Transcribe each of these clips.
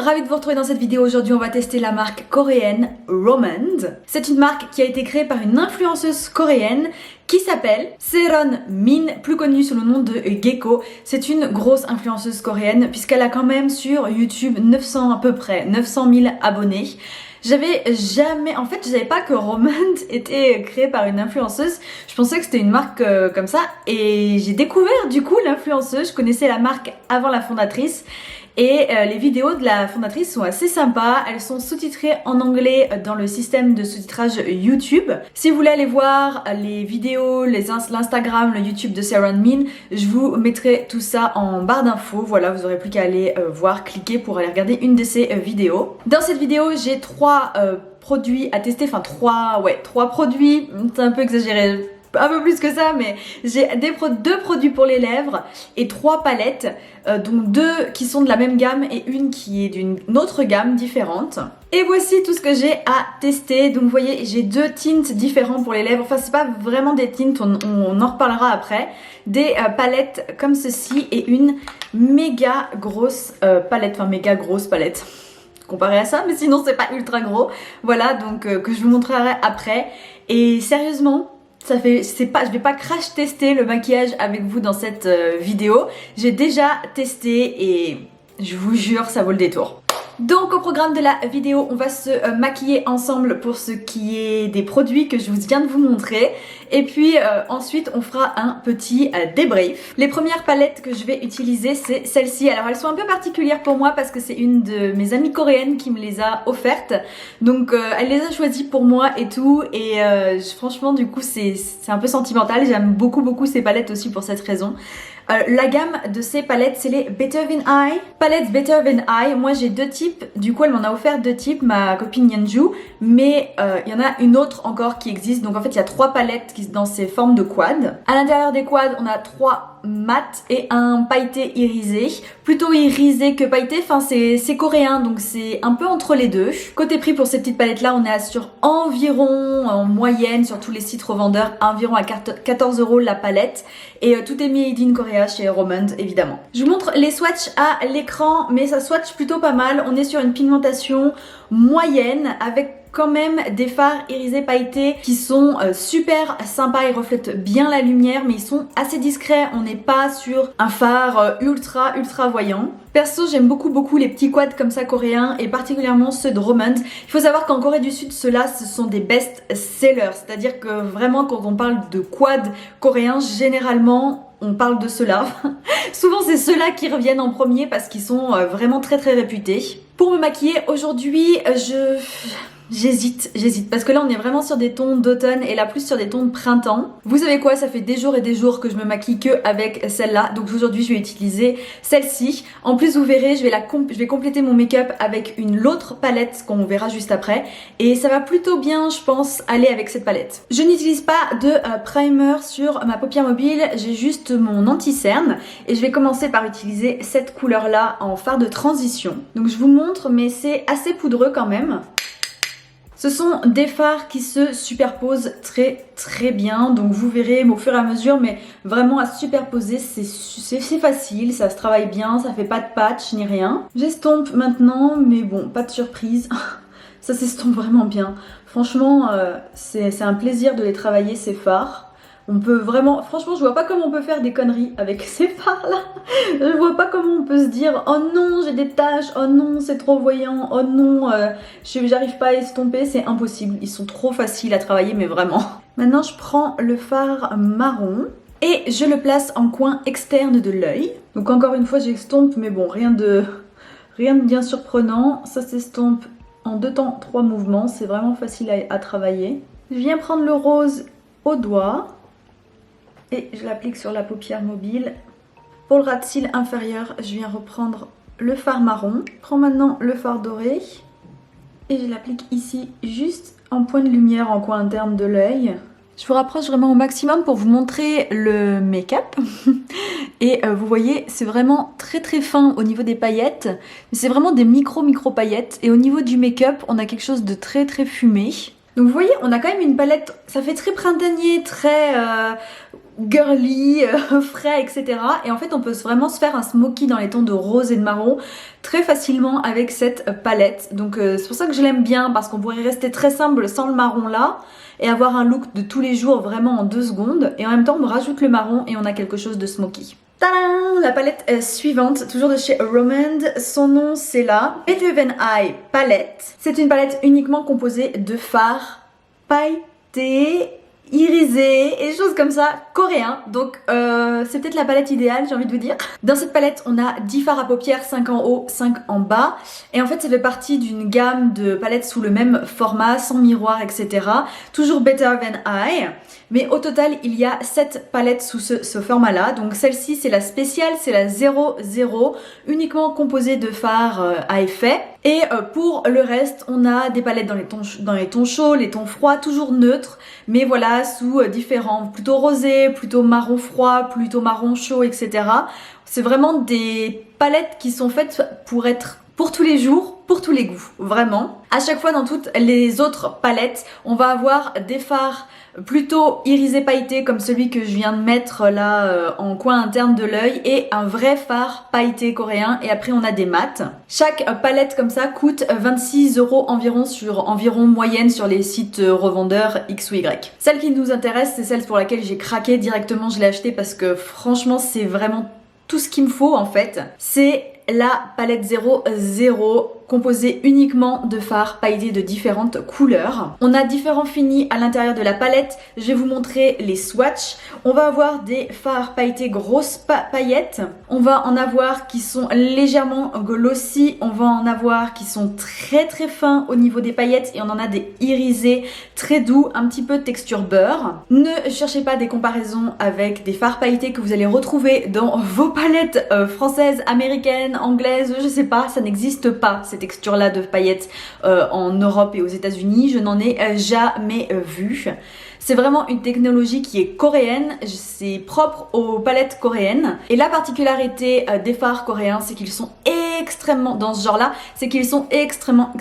ravie de vous retrouver dans cette vidéo. Aujourd'hui on va tester la marque coréenne Romand. C'est une marque qui a été créée par une influenceuse coréenne qui s'appelle Seron Min, plus connue sous le nom de Gecko. C'est une grosse influenceuse coréenne puisqu'elle a quand même sur YouTube 900 à peu près 900 000 abonnés. En fait je savais pas que Romand était créée par une influenceuse. Je pensais que c'était une marque comme ça et j'ai découvert du coup l'influenceuse. Je connaissais la marque avant la fondatrice. Et les vidéos de la fondatrice sont assez sympas, elles sont sous-titrées en anglais dans le système de sous-titrage YouTube. Si vous voulez aller voir les vidéos, l'Instagram, le YouTube de Seron Min, je vous mettrai tout ça en barre d'infos. Voilà, vous aurez plus qu'à aller voir, cliquer pour aller regarder une de ces vidéos. Dans cette vidéo, j'ai trois produits à tester, enfin trois produits, c'est un peu exagéré. Un peu plus que ça, mais j'ai deux produits pour les lèvres et 3 palettes, dont 2 qui sont de la même gamme et une qui est d'une autre gamme différente. Et voici tout ce que j'ai à tester. Donc vous voyez, j'ai 2 tints différents pour les lèvres. Enfin, c'est pas vraiment des tints, on en reparlera après. Des palettes comme ceci et une méga grosse palette, enfin méga grosse palette comparé à ça, mais sinon c'est pas ultra gros. Voilà, donc que je vous montrerai après. Et sérieusement, je vais pas crash tester le maquillage avec vous dans cette vidéo. J'ai déjà testé et je vous jure, ça vaut le détour. Donc au programme de la vidéo, on va se maquiller ensemble pour ce qui est des produits que je vous viens de vous montrer. Et puis ensuite, on fera un petit débrief. Les premières palettes que je vais utiliser, c'est celles-ci. Alors elles sont un peu particulières pour moi parce que c'est une de mes amies coréennes qui me les a offertes. Donc elle les a choisies pour moi et tout. Et franchement, du coup, c'est un peu sentimental. J'aime beaucoup ces palettes aussi pour cette raison. La gamme de ces palettes, c'est les Better Than I. Palettes Better Than I. Moi j'ai 2 types, du coup elle m'en a offert 2 types, ma copine Yeonju. Mais il y en a une autre encore qui existe. Donc en fait il y a 3 palettes qui sont dans ces formes de quad. À l'intérieur des quads, on a 3 mat et un pailleté irisé. Plutôt irisé que pailleté, enfin c'est coréen donc c'est un peu entre les deux. Côté prix pour ces petites palettes là, on est sur environ, en moyenne sur tous les sites revendeurs, environ à 14 € la palette. Et tout est made in Korea chez Romand évidemment. Je vous montre les swatchs à l'écran, mais ça swatch plutôt pas mal. On est sur une pigmentation moyenne avec quand même des fards irisés pailletés qui sont super sympas, ils reflètent bien la lumière mais ils sont assez discrets, on n'est pas sur un fard ultra voyant. Perso j'aime beaucoup les petits quads comme ça coréens et particulièrement ceux de Romand. Il faut savoir qu'en Corée du Sud ceux-là ce sont des best-sellers, c'est-à-dire que vraiment quand on parle de quads coréens généralement on parle de ceux-là. Souvent c'est ceux-là qui reviennent en premier parce qu'ils sont vraiment très réputés. Pour me maquiller aujourd'hui J'hésite parce que là on est vraiment sur des tons d'automne et là plus sur des tons de printemps. Vous savez quoi, ça fait des jours et des jours que je me maquille que avec celle-là, donc aujourd'hui je vais utiliser celle-ci. En plus vous verrez, je vais compléter mon make-up avec l'autre palette qu'on verra juste après et ça va plutôt bien je pense aller avec cette palette. Je n'utilise pas de primer sur ma paupière mobile, j'ai juste mon anti-cerne et je vais commencer par utiliser cette couleur là en fard de transition. Donc je vous montre mais c'est assez poudreux quand même. Ce sont des fards qui se superposent très bien, donc vous verrez au fur et à mesure, mais vraiment à superposer c'est facile, ça se travaille bien, ça fait pas de patch ni rien. J'estompe maintenant, mais bon, pas de surprise, ça s'estompe vraiment bien. Franchement, c'est un plaisir de les travailler ces fards. On peut vraiment, franchement je vois pas comment on peut faire des conneries avec ces fards là. Je vois pas comment on peut se dire oh non j'ai des taches, oh non c'est trop voyant, oh non j'arrive pas à estomper, c'est impossible. Ils sont trop faciles à travailler mais vraiment. Maintenant je prends le fard marron et je le place en coin externe de l'œil. Donc encore une fois j'estompe mais bon rien de bien surprenant. Ça s'estompe en 2 temps 3 mouvements, c'est vraiment facile à travailler. Je viens prendre le rose au doigt. Et je l'applique sur la paupière mobile. Pour le ras de cils inférieur, je viens reprendre le fard marron. Je prends maintenant le fard doré. Et je l'applique ici, juste en point de lumière, en coin interne de l'œil. Je vous rapproche vraiment au maximum pour vous montrer le make-up. Et vous voyez, c'est vraiment très fin au niveau des paillettes. Mais c'est vraiment des micro paillettes. Et au niveau du make-up, on a quelque chose de très fumé. Donc vous voyez, on a quand même une palette, ça fait très printanier, très girly, frais, etc. Et en fait on peut vraiment se faire un smoky dans les tons de rose et de marron très facilement avec cette palette. Donc c'est pour ça que je l'aime bien, parce qu'on pourrait rester très simple sans le marron là et avoir un look de tous les jours vraiment en 2 secondes. Et en même temps on rajoute le marron et on a quelque chose de smoky. Tadam! La palette suivante, toujours de chez Romand, son nom c'est la Beethoven Eye Palette. C'est une palette uniquement composée de fards pailletés, irisés et choses comme ça, coréens. Donc c'est peut-être la palette idéale, j'ai envie de vous dire. Dans cette palette on a 10 fards à paupières, 5 en haut, 5 en bas. Et en fait ça fait partie d'une gamme de palettes sous le même format, sans miroir, etc. Toujours Beethoven Eye. Mais au total il y a 7 palettes sous ce format là. Donc celle-ci c'est la spéciale, c'est la 00, uniquement composée de fards à effet. Et pour le reste on a des palettes dans les tons chauds, les tons froids, toujours neutres, mais voilà sous différents, plutôt rosé, plutôt marron froid, plutôt marron chaud, etc. C'est vraiment des palettes qui sont faites pour être pour tous les jours, pour tous les goûts, vraiment. À chaque fois dans toutes les autres palettes, on va avoir des fards plutôt irisé pailleté comme celui que je viens de mettre là en coin interne de l'œil, et un vrai fard pailleté coréen, et après on a des mats. Chaque palette comme ça coûte 26 € environ moyenne sur les sites revendeurs X ou Y. Celle qui nous intéresse, c'est celle pour laquelle j'ai craqué directement, je l'ai achetée parce que franchement c'est vraiment tout ce qu'il me faut en fait. C'est la palette 00 composée uniquement de fards pailletés de différentes couleurs. On a différents finis à l'intérieur de la palette. Je vais vous montrer les swatchs. On va avoir des fards pailletés grosses paillettes. On va en avoir qui sont légèrement glossy. On va en avoir qui sont très très fins au niveau des paillettes, et on en a des irisés très doux, un petit peu texture beurre. Ne cherchez pas des comparaisons avec des fards pailletés que vous allez retrouver dans vos palettes françaises, américaines, anglaises, je sais pas, ça n'existe pas ces textures là de paillettes en Europe et aux États-Unis, je n'en ai jamais vu. C'est vraiment une technologie qui est coréenne, c'est propre aux palettes coréennes. Et la particularité des fards coréens, c'est qu'ils sont extrêmement, dans ce genre là, c'est qu'ils sont extrêmement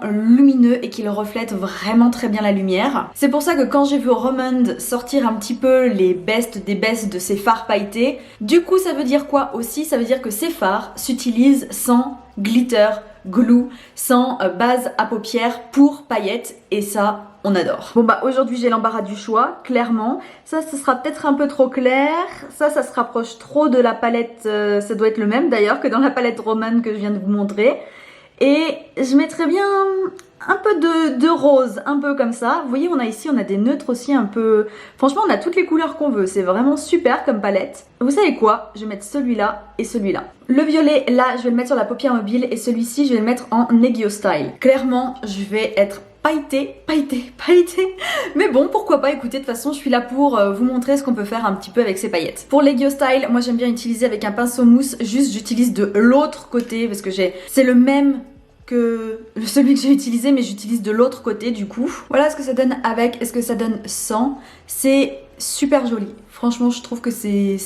lumineux et qu'ils reflètent vraiment très bien la lumière. C'est pour ça que quand j'ai vu Romand sortir un petit peu les bestes des bestes de ces fards pailletés, du coup ça veut dire quoi aussi? Ça veut dire que ces fards s'utilisent sans glitter, glue, sans base à paupières pour paillettes, et ça on adore. Bon bah aujourd'hui j'ai l'embarras du choix, clairement. Ça ce sera peut-être un peu trop clair, ça se rapproche trop de la palette, ça doit être le même d'ailleurs que dans la palette Romand que je viens de vous montrer. Et je mettrais bien un peu de rose, un peu comme ça. Vous voyez, on a ici, on a des neutres aussi un peu... Franchement, on a toutes les couleurs qu'on veut. C'est vraiment super comme palette. Vous savez quoi? Je vais mettre celui-là et celui-là. Le violet, là, je vais le mettre sur la paupière mobile, et celui-ci, je vais le mettre en Negio Style. Clairement, je vais être pailleté. Mais bon, pourquoi pas, écoutez, de toute façon, je suis là pour vous montrer ce qu'on peut faire un petit peu avec ces paillettes. Pour Negio Style, moi j'aime bien utiliser avec un pinceau mousse, juste j'utilise de l'autre côté, parce que c'est le même que celui que j'ai utilisé, mais j'utilise de l'autre côté du coup. Voilà ce que ça donne avec, est-ce que ça donne sans. C'est super joli. Franchement, je trouve que c'est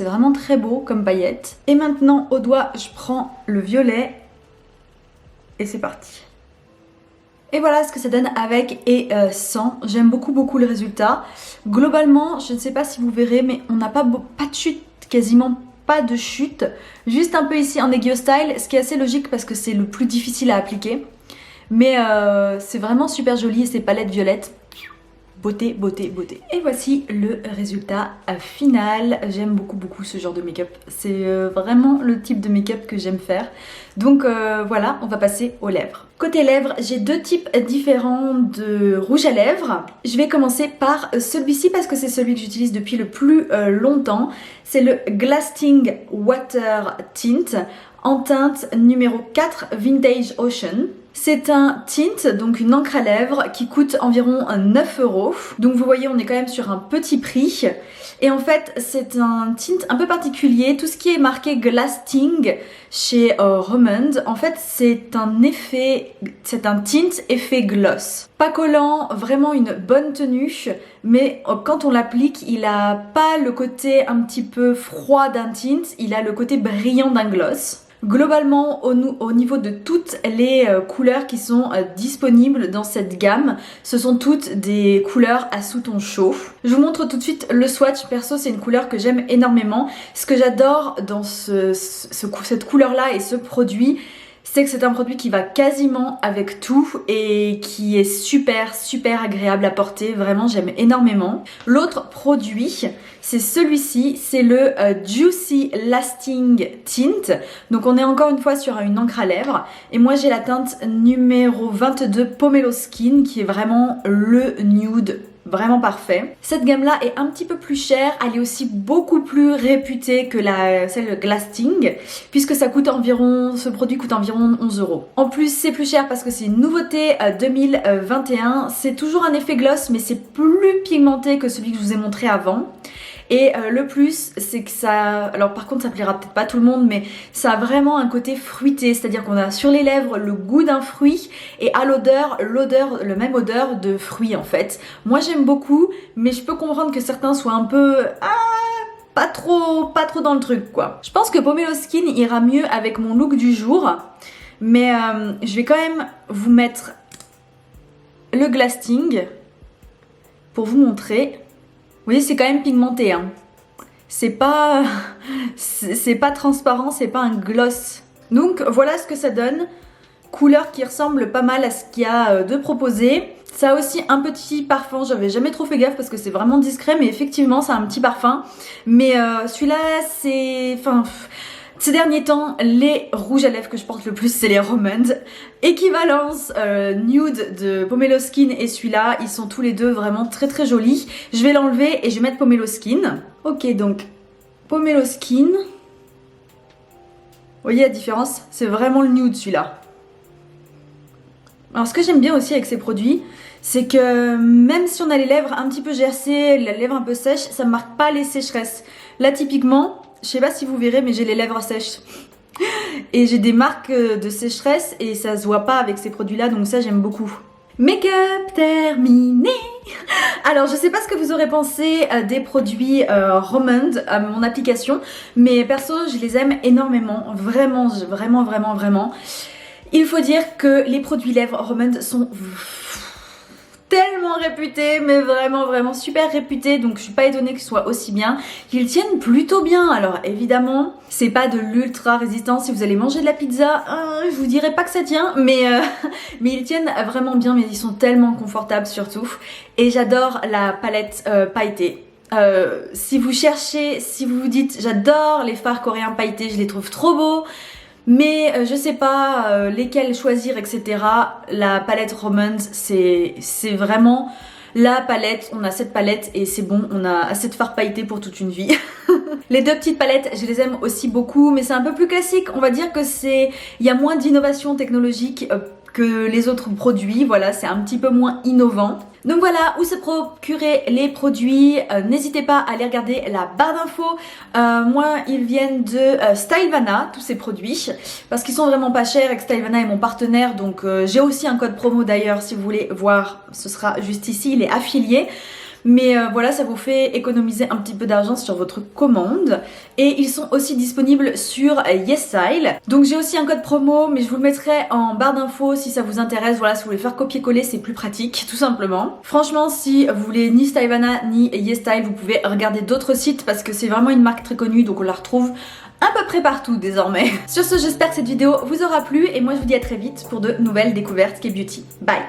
vraiment très beau comme paillette. Et maintenant, au doigt, je prends le violet et c'est parti. Et voilà ce que ça donne avec et sans. J'aime beaucoup le résultat. Globalement, je ne sais pas si vous verrez, mais on n'a pas de chute, quasiment pas de chute. Juste un peu ici en Negio Style, ce qui est assez logique parce que c'est le plus difficile à appliquer. Mais c'est vraiment super joli, et ces palettes violettes, beauté. Et voici le résultat final. J'aime beaucoup ce genre de make-up. C'est vraiment le type de make-up que j'aime faire. Donc voilà, on va passer aux lèvres. Côté lèvres, j'ai 2 types différents de rouge à lèvres. Je vais commencer par celui-ci parce que c'est celui que j'utilise depuis le plus longtemps. C'est le Glasting Water Tint en teinte numéro 4 Vintage Ocean. C'est un tint, donc une encre à lèvres qui coûte environ 9 €. Donc vous voyez, on est quand même sur un petit prix. Et en fait, c'est un tint un peu particulier. Tout ce qui est marqué Glasting chez Romand, en fait, c'est un tint effet gloss. Pas collant, vraiment une bonne tenue, mais quand on l'applique, il a pas le côté un petit peu froid d'un tint, il a le côté brillant d'un gloss. Globalement, au niveau de toutes les couleurs qui sont disponibles dans cette gamme, ce sont toutes des couleurs à sous-ton chaud. Je vous montre tout de suite le swatch. Perso, c'est une couleur que j'aime énormément. Ce que j'adore dans cette couleur-là et ce produit, c'est que c'est un produit qui va quasiment avec tout et qui est super agréable à porter, vraiment j'aime énormément. L'autre produit, c'est celui-ci, c'est le Juicy Lasting Tint. Donc on est encore une fois sur une encre à lèvres et moi j'ai la teinte numéro 22 Pomelo Skin qui est vraiment le nude vraiment parfait. Cette gamme là est un petit peu plus chère, elle est aussi beaucoup plus réputée que celle Lasting puisque ça coûte environ, ce produit coûte environ 11 €. En plus c'est plus cher parce que c'est une nouveauté 2021, c'est toujours un effet gloss mais c'est plus pigmenté que celui que je vous ai montré avant. Et le plus, c'est que ça... Alors par contre ça plaira peut-être pas à tout le monde, mais ça a vraiment un côté fruité, c'est-à-dire qu'on a sur les lèvres le goût d'un fruit et à l'odeur, le même odeur de fruit en fait. Moi j'aime beaucoup, mais je peux comprendre que certains soient un peu... pas trop dans le truc quoi. Je pense que Pomelo Skin ira mieux avec mon look du jour, mais je vais quand même vous mettre le Glasting pour vous montrer. Vous voyez, c'est quand même pigmenté, hein. C'est pas transparent, c'est pas un gloss. Donc voilà ce que ça donne. Couleur qui ressemble pas mal à ce qu'il y a de proposé. Ça a aussi un petit parfum, j'avais jamais trop fait gaffe parce que c'est vraiment discret, mais effectivement ça a un petit parfum. Mais celui-là, c'est... Enfin... Ces derniers temps, les rouges à lèvres que je porte le plus, c'est les Romand. Équivalence nude de Pomelo Skin et celui-là, ils sont tous les deux vraiment très jolis. Je vais l'enlever et je vais mettre Pomelo Skin. Ok, donc Pomelo Skin. Vous voyez la différence? C'est vraiment le nude celui-là. Alors ce que j'aime bien aussi avec ces produits, c'est que même si on a les lèvres un petit peu gercées, les lèvres un peu sèches, ça ne marque pas les sécheresses. Là typiquement... Je sais pas si vous verrez, mais j'ai les lèvres sèches. Et j'ai des marques de sécheresse et ça se voit pas avec ces produits-là, donc ça j'aime beaucoup. Make-up terminé. Alors je sais pas ce que vous aurez pensé des produits Romand à mon application, mais perso je les aime énormément, vraiment. Il faut dire que les produits lèvres Romand sont tellement réputés, mais vraiment super réputés, donc je suis pas étonnée qu'ils soient aussi bien. Ils tiennent plutôt bien. Alors évidemment c'est pas de l'ultra résistance. Si vous allez manger de la pizza, je vous dirais pas que ça tient, mais ils tiennent vraiment bien, mais ils sont tellement confortables surtout. Et j'adore la palette pailletée. Si vous cherchez, si vous vous dites j'adore les fards coréens pailletés, je les trouve trop beaux, mais je sais pas lesquels choisir, etc. La palette Romand, c'est vraiment la palette. On a cette palette et c'est bon, on a assez de fards pailletés pour toute une vie. Les deux petites palettes, je les aime aussi beaucoup, mais c'est un peu plus classique. On va dire que il y a moins d'innovation technologique que les autres produits. Voilà, c'est un petit peu moins innovant. Donc voilà, où se procurer les produits, n'hésitez pas à aller regarder la barre d'infos. Moi, ils viennent de Stylevana, tous ces produits, parce qu'ils sont vraiment pas chers et que Stylevana est mon partenaire. Donc j'ai aussi un code promo d'ailleurs, si vous voulez voir, ce sera juste ici, il est affilié. Mais voilà, ça vous fait économiser un petit peu d'argent sur votre commande. Et ils sont aussi disponibles sur YesStyle. Donc j'ai aussi un code promo, mais je vous le mettrai en barre d'infos si ça vous intéresse. Voilà, si vous voulez faire copier-coller, c'est plus pratique, tout simplement. Franchement, si vous voulez ni Stylevana ni YesStyle, vous pouvez regarder d'autres sites parce que c'est vraiment une marque très connue, donc on la retrouve à peu près partout désormais. Sur ce, j'espère que cette vidéo vous aura plu et moi je vous dis à très vite pour de nouvelles découvertes K-Beauty. Bye!